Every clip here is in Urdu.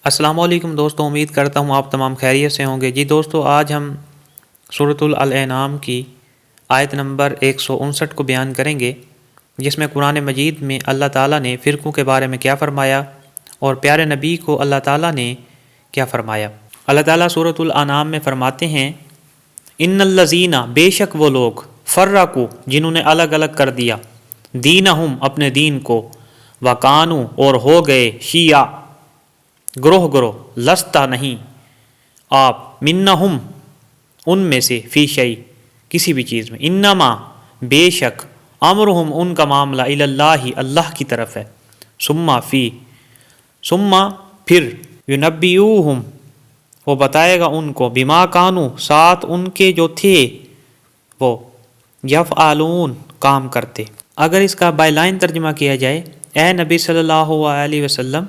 السلام علیکم دوستوں، امید کرتا ہوں آپ تمام خیریت سے ہوں گے۔ جی دوستو، آج ہم سورۃ الانعام کی آیت نمبر 159 کو بیان کریں گے، جس میں قرآن مجید میں اللہ تعالیٰ نے فرقوں کے بارے میں کیا فرمایا اور پیارے نبی کو اللہ تعالیٰ نے کیا فرمایا۔ اللہ تعالیٰ سورۃ الانعام میں فرماتے ہیں، ان الذین، بے شک وہ لوگ، فرقوا، جنہوں نے الگ الگ کر دیا، دینہم، اپنے دین کو، وکانوا، اور ہو گئے، شیعہ، گروہ گروہ، لستا، نہیں آپ، منہم، ان میں سے، فی شیء، کسی بھی چیز میں، انما، بے شک، امرہم، ان کا معاملہ، اللہ، اللہ کی طرف ہے، ثم، پھر، ینبئوہم، وہ بتائے گا ان کو، بما کانوا، ساتھ ان کے جو تھے وہ، یفعلون، کام کرتے۔ اگر اس کا بائی لائن ترجمہ کیا جائے، اے نبی صلی اللہ علیہ وسلم،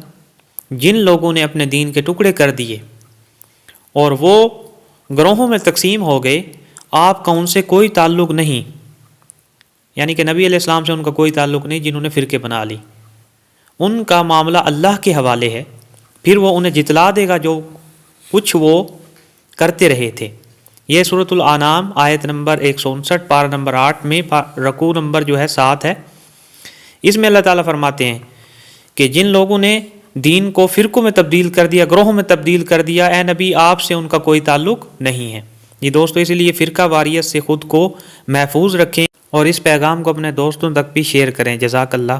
جن لوگوں نے اپنے دین کے ٹکڑے کر دیے اور وہ گروہوں میں تقسیم ہو گئے، آپ کا ان سے کوئی تعلق نہیں، یعنی کہ نبی علیہ السلام سے ان کا کوئی تعلق نہیں جنہوں نے فرقے بنا لی، ان کا معاملہ اللہ کے حوالے ہے، پھر وہ انہیں جتلا دے گا جو کچھ وہ کرتے رہے تھے۔ یہ سورۃ الانعام آیت نمبر 159 پارہ نمبر 8 میں رکوع نمبر جو ہے 7 ہے۔ اس میں اللہ تعالیٰ فرماتے ہیں کہ جن لوگوں نے دین کو فرقوں میں تبدیل کر دیا، گروہوں میں تبدیل کر دیا، اے نبی آپ سے ان کا کوئی تعلق نہیں ہے۔ یہ دوستو، اسی لیے فرقہ واریت سے خود کو محفوظ رکھیں اور اس پیغام کو اپنے دوستوں تک بھی شیئر کریں۔ جزاک اللہ۔